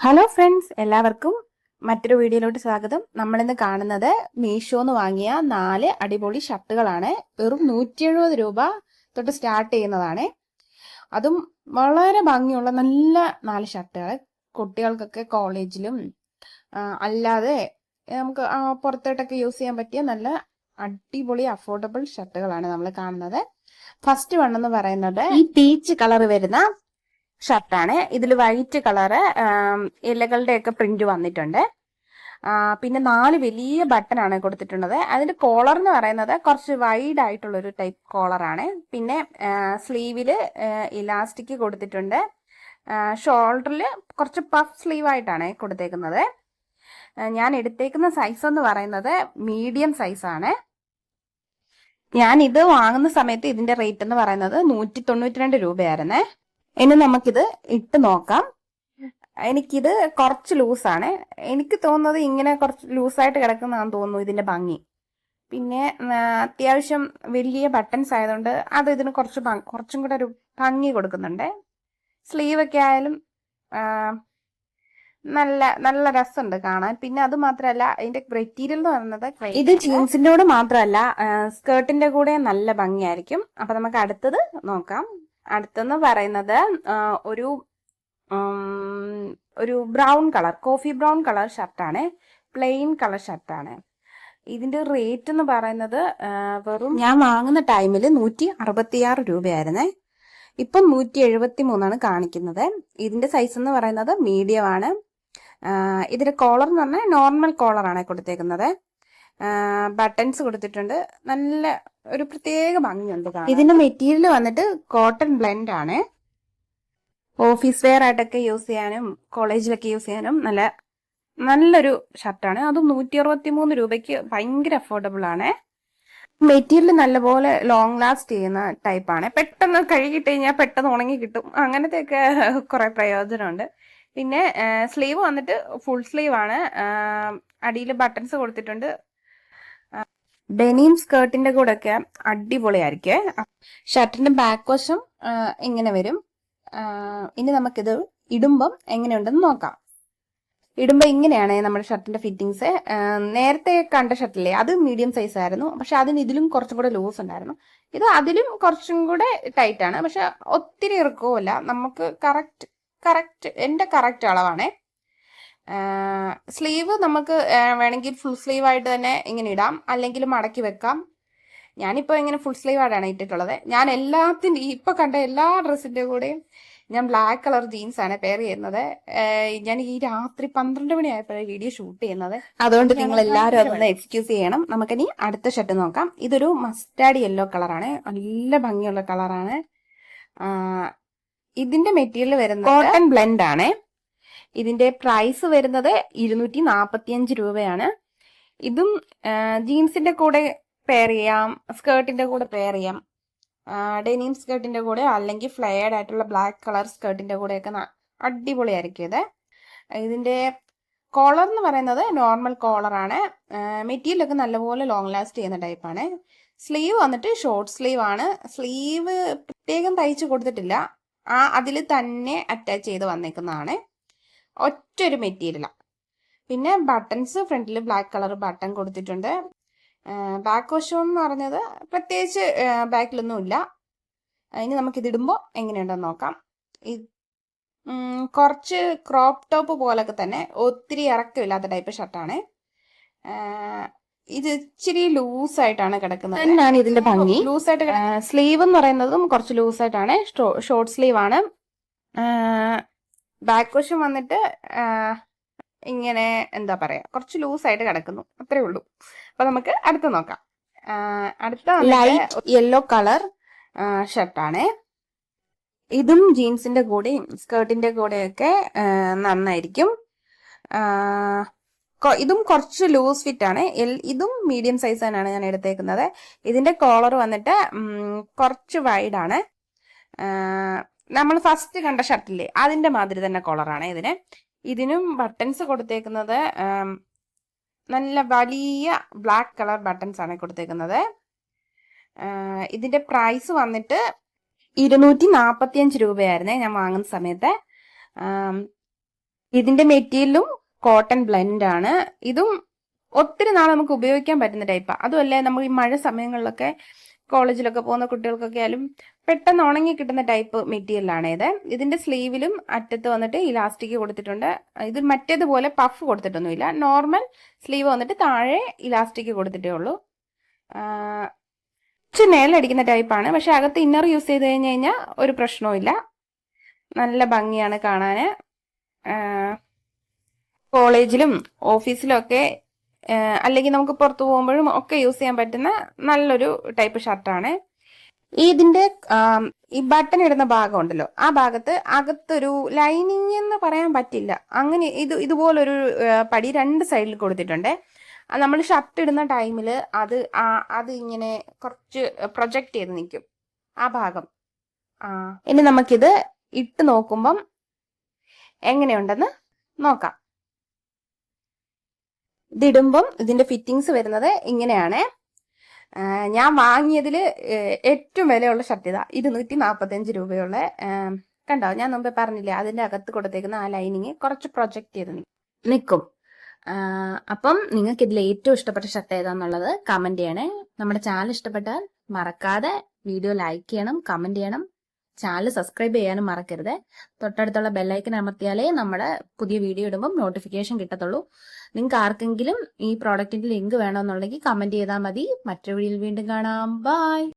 Hello friends, എല്ലാവർക്കും മറ്റൊരു വീഡിയോയിലോട്ട് സ്വാഗതം. നമ്മളിന്ന് കാണുന്നത് മീഷോന്ന് വാങ്ങിയ 4 അടിപൊളി ഷർട്ടുകളാണ്. വെറും 170 രൂപ തൊട്ട് സ്റ്റാർട്ട് ചെയ്യുന്നതാണ്. അതും വളരെ ഭംഗിയുള്ള നല്ല 4 ഷർട്ടുകൾ. കുട്ടികൾക്കൊക്കെ കോളേജിലും അല്ലാതെ നമുക്ക് പുറത്തോട്ടൊക്കെ യൂസ് ചെയ്യാൻ പറ്റിയ നല്ല അടിപൊളി അഫോർഡബിൾ ഷർട്ടുകളാണ് നമ്മൾ കാണുന്നത്. ഫസ്റ്റ് വൺ എന്ന് പറയുന്നത് ഈ പീച്ച് കളർ വരുന്ന ഷർട്ടാണ്. ഇതിൽ വൈറ്റ് കളറ് ഇലകളുടെ ഒക്കെ പ്രിന്റ് വന്നിട്ടുണ്ട്. പിന്നെ 4 വലിയ ബട്ടൺ ആണ് കൊടുത്തിട്ടുള്ളത്. അതിന്റെ കോളർ എന്ന് പറയുന്നത് കുറച്ച് വൈഡ് ആയിട്ടുള്ള ഒരു ടൈപ്പ് കോളറാണ്. പിന്നെ സ്ലീവില് ഇലാസ്റ്റിക് കൊടുത്തിട്ടുണ്ട്. ഷോൾഡറിൽ കുറച്ച് പഫ് സ്ലീവ് ആയിട്ടാണ് കൊടുത്തേക്കുന്നത്. ഞാൻ എടുത്തേക്കുന്ന സൈസ് എന്ന് പറയുന്നത് മീഡിയം സൈസ് ആണ്. ഞാൻ ഇത് വാങ്ങുന്ന സമയത്ത് ഇതിന്റെ റേറ്റ് എന്ന് പറയുന്നത് 192 രൂപയായിരുന്നേ. ഇനി നമുക്കിത് ഇട്ട് നോക്കാം. എനിക്കിത് കുറച്ച് ലൂസാണ്. എനിക്ക് തോന്നുന്നത് ഇങ്ങനെ കുറച്ച് ലൂസായിട്ട് കിടക്കുന്നതാണെന്ന് തോന്നുന്നു ഇതിന്റെ ഭംഗി. പിന്നെ അത്യാവശ്യം വലിയ ബട്ടൺസ് ആയതുകൊണ്ട് അത് ഇതിന് കുറച്ചും കൂടെ ഒരു ഭംഗി കൊടുക്കുന്നുണ്ട്. സ്ലീവൊക്കെ ആയാലും നല്ല നല്ല രസമുണ്ട് കാണാൻ. പിന്നെ അത് മാത്രമല്ല, ഇതിന്റെ മെറ്റീരിയൽ എന്ന് പറയുന്നത് ഇത് ജീൻസിന്റെ കൂടെ മാത്രമല്ല സ്കേർട്ടിന്റെ കൂടെ നല്ല ഭംഗിയായിരിക്കും. അപ്പൊ നമുക്ക് അടുത്തത് നോക്കാം. അടുത്തെന്ന് പറയുന്നത് ഒരു brown colour, coffee brown colour ഷർട്ടാണ്. പ്ലെയിൻ കളർ ഷർട്ടാണ്. ഇതിന്റെ റേറ്റ് എന്ന് പറയുന്നത് വെറും ഞാൻ വാങ്ങുന്ന ടൈമിൽ 166 രൂപയായിരുന്നേ. ഇപ്പം 173 കാണിക്കുന്നത്. ഇതിന്റെ സൈസ് എന്ന് പറയുന്നത് മീഡിയം ആണ്. ഇതിന്റെ കോളർ എന്ന് പറഞ്ഞാൽ നോർമൽ കോളറാണ് കൊടുത്തേക്കുന്നത്. ബട്ടൺസ് കൊടുത്തിട്ടുണ്ട്. നല്ല ഒരു പ്രത്യേക ഭംഗിയുണ്ട്. ഇതിന്റെ മെറ്റീരിയൽ വന്നിട്ട് കോട്ടൺ ബ്ലെൻഡ് ആണ്. ഓഫീസ് വെയർ ആയിട്ടൊക്കെ യൂസ് ചെയ്യാനും കോളേജിലൊക്കെ യൂസ് ചെയ്യാനും നല്ലൊരു ഷർട്ടാണ്. അതും 163 രൂപയ്ക്ക് ഭയങ്കര അഫോർഡബിൾ ആണ്. മെറ്റീരിയൽ നല്ലപോലെ ലോങ് ലാസ്റ്റ് ചെയ്യുന്ന ടൈപ്പാണ്. പെട്ടെന്ന് കഴുകിയിട്ട് കഴിഞ്ഞാൽ പെട്ടെന്ന് ഉണങ്ങി കിട്ടും. അങ്ങനത്തെയൊക്കെ കുറെ പ്രയോജനമുണ്ട്. പിന്നെ സ്ലീവ് വന്നിട്ട് ഫുൾ സ്ലീവ് ആണ്. അടിയിൽ ബട്ടൺസ് കൊടുത്തിട്ടുണ്ട്. ഡെനിം സ്കേർട്ടിന്റെ കൂടെ ഒക്കെ അടിപൊളിയായിരിക്കും. ഷർട്ടിന്റെ ബാക്ക് വശം ഇങ്ങനെ വരും. ഇനി നമുക്കിത് ഇടുമ്പം എങ്ങനെയുണ്ടെന്ന് നോക്കാം. ഇടുമ്പോൾ ഇങ്ങനെയാണ് നമ്മുടെ ഷർട്ടിന്റെ ഫിറ്റിങ്സ്. നേരത്തെ കണ്ട ഷർട്ടില്ലേ, അത് മീഡിയം സൈസ് ആയിരുന്നു. പക്ഷെ അതിന് ഇതിലും കുറച്ചും കൂടെ ലൂസ് ഉണ്ടായിരുന്നു. ഇത് അതിലും കുറച്ചും കൂടെ ടൈറ്റ് ആണ്. പക്ഷെ ഒത്തിരി ഇറുക്കവുമല്ല. നമുക്ക് കറക്റ്റ് എന്റെ കറക്റ്റ് അളവാണേ. സ്ലീവ് നമുക്ക് വേണമെങ്കിൽ ഫുൾ സ്ലീവ് ആയിട്ട് തന്നെ ഇങ്ങനെ ഇടാം, അല്ലെങ്കിൽ മടക്കി വെക്കാം. ഞാനിപ്പോൾ ഇങ്ങനെ ഫുൾ സ്ലീവ് ആയിട്ടാണ് ഇട്ടിട്ടുള്ളത്. ഞാൻ ഇപ്പൊ കണ്ട എല്ലാ ഡ്രസ്സിന്റെ കൂടെയും ഞാൻ ബ്ലാക്ക് കളർ ജീൻസ് ആണ് പെയർ ചെയ്യുന്നത്. ഞാൻ ഈ രാത്രി 12 മണിയായപ്പോഴാണ് വീഡിയോ ഷൂട്ട് ചെയ്യുന്നത്. അതുകൊണ്ട് നിങ്ങൾ എല്ലാവരും അതൊന്ന് എക്സ്ക്യൂസ് ചെയ്യണം. നമുക്കിനി അടുത്ത ഷർട്ട് നോക്കാം. ഇതൊരു മസ്റ്റാർഡ് യെല്ലോ കളറാണ്. നല്ല ഭംഗിയുള്ള കളറാണ്. ഇതിന്റെ മെറ്റീരിയൽ വരുന്നത് കോട്ടൺ ബ്ലെൻഡ് ആണ്. ഇതിന്റെ പ്രൈസ് വരുന്നത് 245 രൂപയാണ്. ഇതും ജീൻസിന്റെ കൂടെ പെയർ ചെയ്യാം, സ്കേർട്ടിന്റെ കൂടെ പെയർ ചെയ്യാം. ഡെനിം സ്കേർട്ടിന്റെ കൂടെ അല്ലെങ്കിൽ ഫ്ലെയർഡ് ആയിട്ടുള്ള ബ്ലാക്ക് കളർ സ്കേർട്ടിന്റെ കൂടെയൊക്കെ അടിപൊളിയായിരിക്കും ഇത്. ഇതിന്റെ കോളർ എന്ന് പറയുന്നത് നോർമൽ കോളറാണ്. മെറ്റീരിയലൊക്കെ നല്ലപോലെ ലോങ് ലാസ്റ്റ് ചെയ്യുന്ന ടൈപ്പാണ്. സ്ലീവ് വന്നിട്ട് ഷോർട്ട് സ്ലീവ് ആണ്. സ്ലീവ് പ്രത്യേകം തയ്ച്ച് കൊടുത്തിട്ടില്ല, അതിൽ തന്നെ അറ്റാച്ച് ചെയ്ത് വന്നേക്കുന്നതാണ്. ഒറ്റൊരു മെറ്റീരിയലാണ്. പിന്നെ ബട്ടൺസ് ഫ്രണ്ടിൽ ബ്ലാക്ക് കളർ ബട്ടൺ കൊടുത്തിട്ടുണ്ട്. ബാക്ക് വശം എന്ന് പറഞ്ഞത് പ്രത്യേകിച്ച് ബാക്കിലൊന്നും ഇല്ല. ഇനി നമുക്കിതിടുമ്പോൾ എങ്ങനെയുണ്ടെന്ന് നോക്കാം. കുറച്ച് ക്രോപ്പ് ടോപ്പ് പോലൊക്കെ തന്നെ, ഒത്തിരി ഇറക്കമില്ലാത്ത ടൈപ്പ് ഷർട്ടാണ്. ഇത് ഇച്ചിരി ലൂസായിട്ടാണ് കിടക്കുന്നത്. തന്നെയാണ് ഇതിന്റെ ഭംഗി. ലൂസായിട്ട് സ്ലീവ് എന്ന് പറയുന്നതും കുറച്ച് ലൂസായിട്ടാണ്. ഷോർട്ട് സ്ലീവ് ആണ്. ബാക്ക് വശം വന്നിട്ട് ഇങ്ങനെ എന്താ പറയാ, കുറച്ച് ലൂസായിട്ട് കിടക്കുന്നു. അത്രേ ഉള്ളൂ. അപ്പൊ നമുക്ക് അടുത്ത് നോക്കാം. അടുത്ത ലൈറ്റ് യെല്ലോ കളർ ഷർട്ടാണ്. ഇതും ജീൻസിന്റെ കൂടെയും സ്കേർട്ടിന്റെ കൂടെയൊക്കെ നന്നായിരിക്കും. ഇതും കുറച്ച് ലൂസ് ഫിറ്റ് ആണ്. ഇതും മീഡിയം സൈസ് തന്നെയാണ് ഞാൻ എടുത്തേക്കുന്നത്. ഇതിന്റെ കോളർ വന്നിട്ട് കുറച്ച് വൈഡ് ആണ്. നമ്മൾ ഫസ്റ്റ് കണ്ട ഷർട്ടില്ലേ, അതിന്റെ മാതിരി തന്നെ കോളറാണ് ഇതിനും ബട്ടൺസ് കൊടുത്തേക്കുന്നത് നല്ല വലിയ ബ്ലാക്ക് കളർ ബട്ടൺസ് ആണ് കൊടുത്തേക്കുന്നത്. ഇതിന്റെ പ്രൈസ് വന്നിട്ട് 245 രൂപയായിരുന്നേ ഞാൻ വാങ്ങുന്ന സമയത്ത്. ഇതിന്റെ മെറ്റീരിയലും കോട്ടൺ ബ്ലെൻഡ് ആണ്. ഇതും ഒത്തിരി നാൾ നമുക്ക് ഉപയോഗിക്കാൻ പറ്റുന്ന ടൈപ്പാണ്. അതുമല്ല നമ്മൾ ഈ മഴ സമയങ്ങളിലൊക്കെ കോളേജിലൊക്കെ പോകുന്ന കുട്ടികൾക്കൊക്കെ ആയാലും പെട്ടെന്ന് ഉണങ്ങി കിട്ടുന്ന ടൈപ്പ് മെറ്റീരിയലാണ് ഇത്. ഇതിന്റെ സ്ലീവിലും അറ്റത്ത് വന്നിട്ട് ഇലാസ്റ്റിക് കൊടുത്തിട്ടുണ്ട്. ഇത് മറ്റേതുപോലെ പഫ് കൊടുത്തിട്ടൊന്നുമില്ല. നോർമൽ സ്ലീവ് വന്നിട്ട് താഴെ ഇലാസ്റ്റിക് കൊടുത്തിട്ടേ ഉള്ളൂ. കുറച്ച് മേലടിക്കുന്ന ടൈപ്പാണ്. പക്ഷെ അകത്ത് ഇന്നർ യൂസ് ചെയ്ത് കഴിഞ്ഞ് കഴിഞ്ഞാൽ ഒരു പ്രശ്നവും ഇല്ല. നല്ല ഭംഗിയാണ് കാണാൻ. കോളേജിലും ഓഫീസിലും ഒക്കെ അല്ലെങ്കിൽ നമുക്ക് പുറത്തു പോകുമ്പോഴും ഒക്കെ യൂസ് ചെയ്യാൻ പറ്റുന്ന നല്ലൊരു ടൈപ്പ് ഷർട്ടാണ്. ഇതിന്റെ ഈ ബട്ടൺ ഇടുന്ന ഭാഗം ഉണ്ടല്ലോ, ആ ഭാഗത്ത് അകത്തൊരു ലൈനിങ് എന്ന് പറയാൻ പറ്റില്ല, അങ്ങനെ ഇതുപോലൊരു പടി രണ്ട് സൈഡിൽ കൊടുത്തിട്ടുണ്ട്. നമ്മൾ ഷർട്ട് ഇടുന്ന ടൈമിൽ അത് ഇങ്ങനെ കുറച്ച് പ്രൊജക്റ്റ് ചെയ്ത് നിൽക്കും ആ ഭാഗം. ഇനി നമുക്കിത് ഇട്ട് നോക്കുമ്പം എങ്ങനെയുണ്ടെന്ന് നോക്കാം. ഇതിടുമ്പം ഇതിന്റെ ഫിറ്റിങ്സ് വരുന്നത് ഇങ്ങനെയാണ്. ഞാൻ വാങ്ങിയതിൽ ഏറ്റവും വിലയുള്ള ഷർട്ട് ഇതാ, 245 രൂപയുള്ള. കണ്ടോ, ഞാൻ മുമ്പേ പറഞ്ഞില്ലേ അതിന്റെ അകത്ത് കൊടുത്തേക്കുന്ന ആ ലൈനിങ് കുറച്ച് പ്രൊജക്റ്റ് ചെയ്ത് നിൽക്കും. അപ്പം നിങ്ങൾക്ക് ഇതിൽ ഏറ്റവും ഇഷ്ടപ്പെട്ട ഷർട്ട് ഏതാന്നുള്ളത് കമന്റ് ചെയ്യണേ. നമ്മുടെ ചാനൽ ഇഷ്ടപ്പെട്ടാൽ മറക്കാതെ വീഡിയോ ലൈക്ക് ചെയ്യണം, കമന്റ് ചെയ്യണം, ചാനൽ സബ്സ്ക്രൈബ് ചെയ്യാനും മറക്കരുത്. തൊട്ടടുത്തുള്ള ബെല്ലൈക്കൻ അമർത്തിയാലേ നമ്മുടെ പുതിയ വീഡിയോ ഇടുമ്പം നോട്ടിഫിക്കേഷൻ കിട്ടത്തുള്ളൂ. നിങ്ങൾക്ക് ആർക്കെങ്കിലും ഈ പ്രോഡക്റ്റിന്റെ ലിങ്ക് വേണമെന്നുണ്ടെങ്കിൽ കമന്റ് ചെയ്താൽ മതി. മറ്റൊരു വീഡിയോയിൽ വീണ്ടും കാണാം. ബൈ.